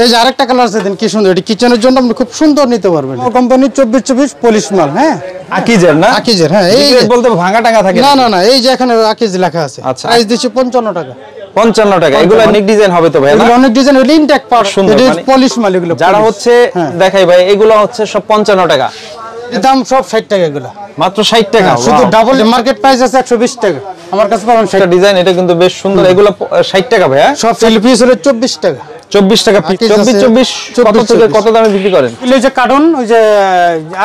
এই যে আরেকটা কালার আছে দেন কি সুন্দর, এটা কিচেনের জন্য আপনি খুব সুন্দর নিতে পারবেন। কোম্পানি 2424 পলিশ মাল। হ্যাঁ আকিজের না? আকিজের। হ্যাঁ এই বলতে ভাঙা টাঙা থাকে না না না, এই যে এখানে আকিজ লেখা আছে। আচ্ছা, প্রাইস দিচ্ছি 55 টাকা। 55 টাকা। এগুলো অনেক ডিজাইন হবে তো ভাই? এগুলো অনেক ডিজাইন, এগুলো ইনটেক পার্ট, এটা পলিশ মাল। এগুলো যারা হচ্ছে দেখাই ভাই, এগুলো হচ্ছে সব 55 টাকা। দাম সব 60 টাকা এগুলো, মাত্র 60 টাকা। শুধু ডাবল মার্কেট প্রাইস আছে 120 টাকা, আমার কাছে পাবেন 60 টাকা। ডিজাইন এটা কিন্তু বেশ সুন্দর। এগুলো 60 টাকা ভাই? সব সেল পিস হলো 24 টাকা। 24 টাকা পিস। 24 কত থেকে কত দামে বিক্রি করেন? এই যে কার্টন, ওই যে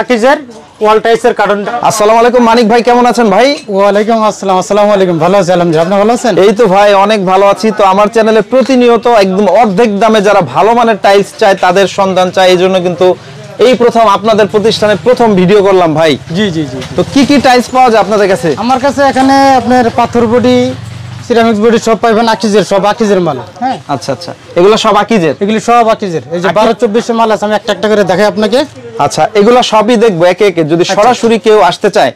আকিজের ওয়াল টাইসের কার্টনটা। আসসালামু আলাইকুম মানিক ভাই, কেমন আছেন ভাই? ওয়ালাইকুম আসসালাম। আসসালামু আলাইকুম, ভালো আছি আলহামদুলিল্লাহ, আপনি ভালো আছেন? এই তো ভাই অনেক ভালো আছি। তো আমার চ্যানেলে প্রতিনিয়ত একদম অর্ধেক দামে যারা ভালো মানের টাইলস চায়, তাদের সন্ধান চায়, এই জন্য কিন্তু এই প্রথম আপনাদের প্রতিষ্ঠানে প্রথম ভিডিও করলাম ভাই। জি জি জি। তো কি কি টাইলস পাওয়া যায় আপনাদের কাছে? আমার কাছে এখানে আপনার পাথর বডি, সিরামিক্স বডি সব পাবেন, আকিজের, সব আকিজের মাল। হ্যাঁ আচ্ছা আচ্ছা, এগুলো সব আকিজের? এগুলো সব আকিজের। এই যে 12-24 মাল আছে, আমি একটা একটা করে দেখাই আপনাকে। আচ্ছা, এগুলো সবই দেখবো একে একে। যদি সরাসরি কেউ আসতে চায়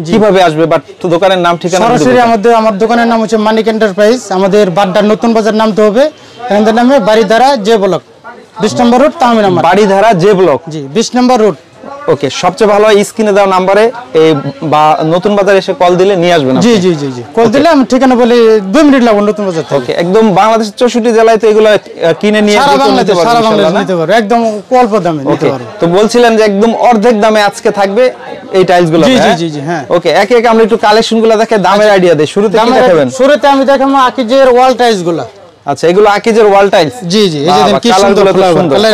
কিভাবে আসবে, বাট দোকানের নাম ঠিকানা? সরাসরি আমার দোকানের নাম হচ্ছে মানিক এন্টারপ্রাইজ। আমাদের বাড্ডার নতুন বাজার নামতে হবে, এখানকার নামে Baridhara J block 20 number road, Tahmina market. Baridhara J block? জি 20 নম্বর রোড। ওকে, সবচেয়ে ভালো হয় স্ক্রিনে দেওয়া নাম্বারে এই বা নতুন বাজার এসে কল দিলে নিয়ে আসবেন। জি জি জি জি, কল দিলে আমি ঠিকানা বলে 2 মিনিট লাগবে নতুন বাজার থেকে। ওকে, একদম বাংলাদেশের 64 জেলায় তো এগুলো কিনে নিয়ে সারা বাংলাদেশ নিতে পারবে, একদম অল্প দামে নিতে পারবে। তো বলছিলেন যে একদম অর্ধেক দামে আজকে থাকবে এই টাইলস গুলো? জি জি জি জি। হ্যাঁ ওকে, একে একে আমরা একটু কালেকশন গুলো দেখে দামের আইডিয়া দেই। শুরুতে কি দেখাবেন? শুরুতে আমি দেখাবো আকিজের ওয়াল টাইলস গুলো। আচ্ছা, এগুলো আকিজের ওয়াল টাইলস? জি জি, এই যে দেখেন কি সুন্দর কালার।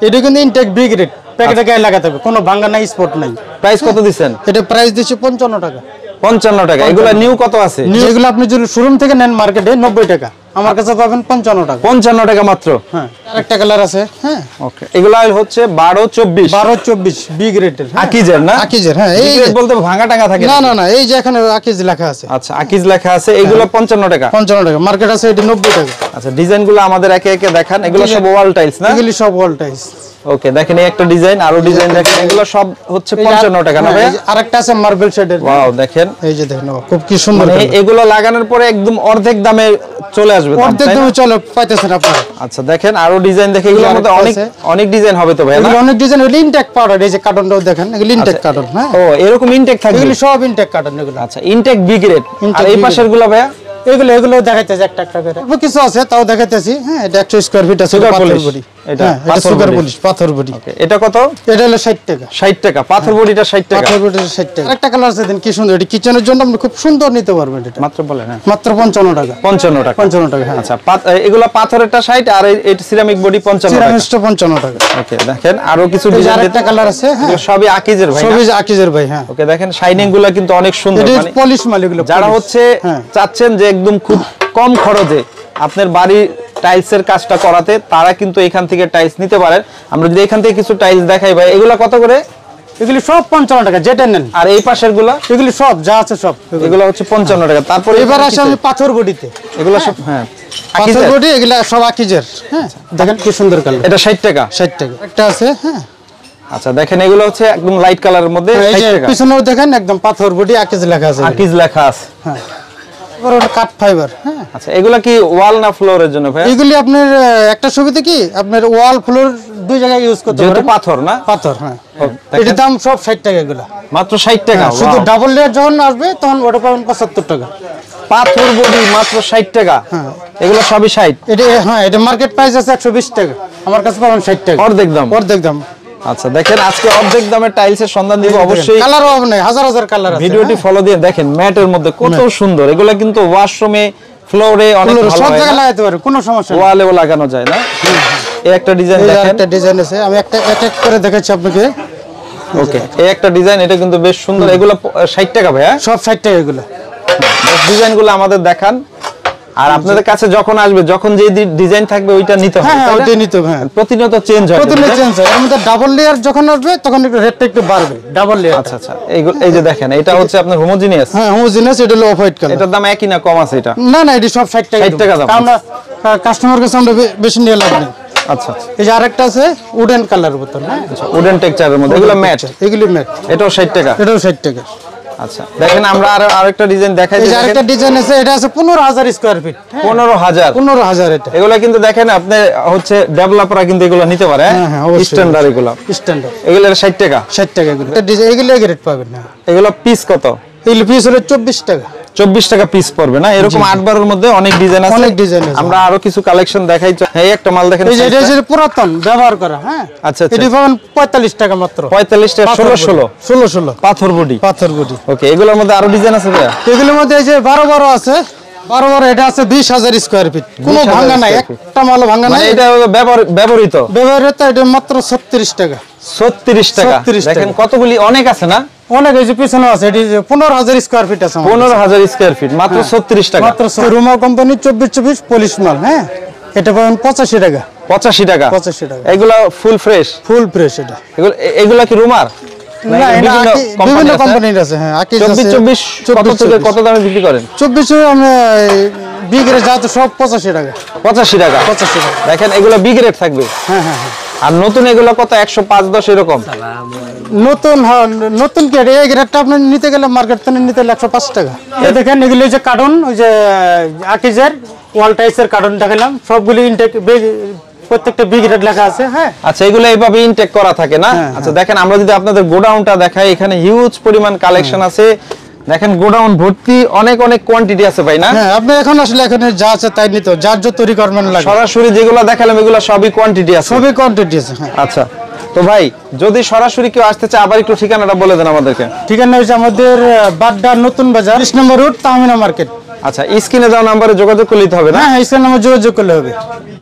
এটা কিন্তু ইনটেক বিগ রেট, প্যাকেটে গায়ে লাগাতে হবে, কোনো ভাঙা নাই, স্পট নাই। প্রাইস কত দিবেন? এটা প্রাইস দিচ্ছি 55 টাকা। 55 টাকা। এগুলো নিউ কত আছে? এগুলো আপনি যদি শোরুম থেকে নেন মার্কেটে 90 টাকা, আমার কাছে পাবেন 55 টাকা। 55 টাকা মাত্র? হ্যাঁ, আরেকটা কালার আছে। হ্যাঁ ওকে, এগুলো হচ্ছে 12-24 বিগ রেটের আকিজের না? আকিজের। হ্যাঁ এই বলতে ভাঙা টাঙা থাকে না না না, এই যে এখানে আকিজ লেখা আছে। আচ্ছা, আকিজ লেখা আছে। এগুলো 55 টাকা? 55 টাকা, মার্কেট আছে এটা 90 টাকা। আচ্ছা, ডিজাইনগুলো আমাদের একে একে দেখান। এগুলো সব ওয়াল টাইলস না? এগুলি সব ওয়াল টাইলস। ওকে, দেখেন এই একটা ডিজাইন, আরো ডিজাইন দেখেন। এগুলো সব হচ্ছে 55 টাকা না ভাই? আরেকটা আছে মার্বেল শেডের। ওয়াও, দেখেন এই যে দেখেন খুব কি সুন্দর। এগুলো লাগানোর পরে একদম অর্ধেক দামে চলে আসবে। অর্ধেক দামে চলে পাইতেছেন আপনারা। আচ্ছা, দেখেন আরো ডিজাইন দেখে। এগুলোর মধ্যে অনেক ডিজাইন হবে তো ভাই? এগুলো অনেক ডিজাইন, এগুলো ইনটেক পাউডার। এই যে কার্টনটাও দেখেন, এগুলো ইনটেক কার্টন। হ্যাঁ ও, এরকম ইনটেক থাকবে? এগুলো সব ইনটেক কার্টন এগুলো। আচ্ছা, ইনটেক বিগ রেট। আর এই পাশের গুলো ভাইয়া? এগুলো দেখাইতেছি একটা একটা করে, কিছু আছে তাও দেখাইতেছি। হ্যাঁ, এটা 100 স্কয়ার ফিট আছে, পাথর বডি। এটা সুগার পলিশ পাথর বডি। ওকে, এটা কত? এটা হলো 60 টাকা। 60 টাকা পাথর বডিটা? 60 টাকা পাথর বডিটা 60 টাকা। আরেকটা কালার আছে দেন কি সুন্দর, এটা কিচেনের জন্য আপনি খুব সুন্দর নিতে পারবেন। এটা মাত্র বলেন? হ্যাঁ, মাত্র 55 টাকা। 55 টাকা? 55 টাকা। হ্যাঁ। আচ্ছা, এগুলো পাথরেরটা 60 আর এই সিরামিক বডি 55 টাকা? সিরামিকটা 55 টাকা। ওকে, দেখেন আরো কিছু ডিজাইন। আরেকটা কালার আছে। হ্যাঁ, সবই আকিজের ভাই? সবই আকিজের ভাই। হ্যাঁ। ওকে, দেখেন শাইনিং গুলো কিন্তু অনেক সুন্দর। মানে পলিশ মাল এগুলো। যারা হচ্ছে চাচ্ছেন যে একদম খুব কম খরচে আপনার বাড়ি টাইলসের কাজটা করাতে, তারা কিন্তু এখান থেকে টাইলস নিতে পারেন। আমরা যদি এখান থেকে কিছু টাইলস দেখাই ভাই, এগুলো কত করে? এগুলি সব 55 টাকা, যেটা নেন। আর এই পাশের গুলো? এগুলি সব যা আছে সব এগুলো হচ্ছে 55 টাকা। তারপর এবার আসে আমি পাথর বডিতে। এগুলো সব হ্যাঁ পাথর বডি, এগুলা সব আকিজের। হ্যাঁ, দেখেন কি সুন্দর কালার। এটা 60 টাকা? 60 টাকা একটা আছে। হ্যাঁ। আচ্ছা, দেখেন এগুলো হচ্ছে একদম লাইট কালারের মধ্যে 60 টাকা। পিছনেও দেখেন একদম পাথর বডি আকিজ লেখা আছে। আকিজ লেখা আছে। হ্যাঁ, কাট ফাইবার। হ্যাঁ। আচ্ছা, এগুলা কি ওয়াল না ফ্লোরের জন্য ভাই? এগুলি আপনার একটা সুবিধা কি, আপনার ওয়াল ফ্লোর দুই জায়গায় ইউজ করতে পারেন। যেহেতু পাথর না? পাথর। হ্যাঁ, এটার দাম সব 60 টাকা। এগুলা মাত্র 60 টাকা? শুধু ডাবল লেয়ার যখন আসবে তখন ওটা পাবেন 75 টাকা। পাথর বডি মাত্র 60 টাকা? হ্যাঁ, এগুলো সবই 60? এটা হ্যাঁ, এটা মার্কেট প্রাইস আছে 120 টাকা, আমার কাছে পাবেন 60 টাকা। অর্ধেক দাম? অর্ধেক দাম। আচ্ছা, দেখেন আজকে অর্ধেক দামের টাইলসের সন্ধান দিব। অবশ্যই কালার হবে না, হাজার হাজার কালার আছে। ভিডিওটি ফলো দিয়ে দেখেন। ম্যাটের মধ্যে কত সুন্দর। এগুলো কিন্তু ওয়াশরুমে, ফ্লোরে অনেক ভালো হয়, সব জায়গায় লাগাতে পারে, কোনো সমস্যা নেই। ওয়ালেও লাগানো যায় না? এই একটা ডিজাইন দেখেন। একটা ডিজাইন আছে, আমি একটা এক করে দেখাচ্ছি আপনাকে। ওকে, এই একটা ডিজাইন, এটা কিন্তু বেশ সুন্দর। এগুলো 60 টাকা ভাই? সব 60 টাকা এগুলো। ডিজাইনগুলো আমাদের দেখান। আর আপনাদের কাছে যখন আসবে, যখন যে ডিজাইন থাকবে ওইটা নিতে হবে। হ্যাঁ, ওইটাই নিতে হবে। হ্যাঁ, প্রতিনিয়ত চেঞ্জ হয়। প্রতিনিয়ত চেঞ্জ হয়। এর মধ্যে ডাবল লেয়ার যখন আসবে তখন একটু রেটটা একটু বাড়বে, ডাবল লেয়ার। আচ্ছা আচ্ছা, এই যে দেখেন, এটা হচ্ছে আপনার হোমোজিনিয়াস। হ্যাঁ, হোমোজিনিয়াস। এটা হলো অফ হোয়াইট কালার। এটার দাম একই না কম আছে? এটা না না, এটা সব 60 টাকা। 60 টাকা দাম। কারণ কাস্টমার কাছে আমরা বেশি নিয়ে লাভ নেই। আচ্ছা, এই যে আরেকটা আছে উডেন কালারের মতন। হ্যাঁ, আচ্ছা, উডেন টেক্সচারের মধ্যে। এগুলো ম্যাট? এগুলি ম্যাট। এটাও 60 টাকা? এটাও 60 টাকা। আচ্ছা দেখেন আমরা আরেকটা ডিজাইন দেখাই এই যে আরেকটা ডিজাইন আছে, এটা আছে 15,000 স্কয়ার ফিট। 15,000 এটা। এগুলা কিন্তু দেখেন আপনি হচ্ছে ডেভেলপাররা কিন্তু এগুলো নিতে পারে। হ্যাঁ অবশ্যই স্ট্যান্ডার্ড এগুলো। স্ট্যান্ডার্ড এগুলো 60 টাকা। 60 টাকা এগুলো। এটা ডিজাইন এগুলো রেট পাবেন না। এগুলো পিস কত? এগুলো পিস হলো 24 টাকা। 24 টাকা পিস পড়বে না? এরকম 8-12 এর মধ্যে অনেক ডিজাইন আছে। অনেক ডিজাইন আছে। আমরা আরো কিছু কালেকশন দেখাই। এই একটা মাল দেখেন। এই যে এটা হচ্ছে পুরাতন ব্যবহার করা। হ্যাঁ আচ্ছা আচ্ছা। এটা পাবেন 45 টাকা মাত্র। 45 টাকা 16 পাথর বডি। পাথর বডি। ওকে এগুলোর মধ্যে আরো ডিজাইন আছে ভাই? এগুলোর মধ্যে এই যে 12 আছে। 12 এটা আছে 20,000 স্কয়ার ফিট। কোনো ভাঙা নাই, একটা মালও ভাঙা নাই। এটা ব্যবহৃত এটা মাত্র 36 টাকা। 36 টাকা। দেখেন কতগুলি অনেক আছে না? অনেক এই যে পিছনে আছে। এটি 15,000 স্কয়ার ফিট আছে। 15,000 স্কয়ার ফিট মাত্র 36 টাকা। মাত্র রুমা কোম্পানি 24 পলিশ মাল। হ্যাঁ এটা পাবেন 85 টাকা। 85 টাকা। 85 টাকা। এগুলা ফুল ফ্রেশ এটা। এগুলা কি রুমার? না এটা বিভিন্ন কোম্পানির আছে। হ্যাঁ 24 কত থেকে কত দামে বিক্রি করেন? 24 আমি বিগ্রে যাতে সব 85 টাকা। 85 টাকা। 85 টাকা। দেখেন এগুলা বিগ রেট থাকবে। হ্যাঁ। আর নতুন এগুলো কত? 105-10 এরকম। নতুন কি এই গ্রেডটা আপনি নিতে গেলে মার্কেট থেকে নিতে গেলে 105 টাকা। এই দেখেন এগুলো যে কার্টন, ওই যে আকিজের ওয়াল টাইসের কার্টন দেখালাম, সবগুলি ইনটেক প্রত্যেকটা বিগ রেট লেখা আছে। হ্যাঁ আচ্ছা এগুলো এইভাবে ইনটেক করা থাকে না? আচ্ছা দেখেন আমরা যদি আপনাদের গোডাউনটা দেখাই, এখানে হিউজ পরিমাণ কালেকশন আছে। দেখেন গোডাউন ভর্তি, অনেক কোয়ান্টিটি আছে ভাই না? হ্যাঁ আপনি এখন আসলে এখানে যা আছে তাই নিতে, যার যত রিকোয়ারমেন্ট লাগে। সরাসরি যেগুলো দেখালাম এগুলো সবই কোয়ান্টিটি আছে। সবই কোয়ান্টিটি আছে। হ্যাঁ আচ্ছা তো ভাই যদি সরাসরি কেউ আসতে চায় আবার একটু ঠিকানাটা বলে দেন আমাদেরকে। ঠিকানা হচ্ছে আমাদের বাড্ডা নতুন বাজার 20 নম্বর রোড, তাহমিনা মার্কেট। আচ্ছা স্ক্রিনে দেওয়া নম্বরে যোগাযোগ করলে হবে না? হ্যাঁ স্ক্রিনে নাম্বার যোগাযোগ করলে হবে।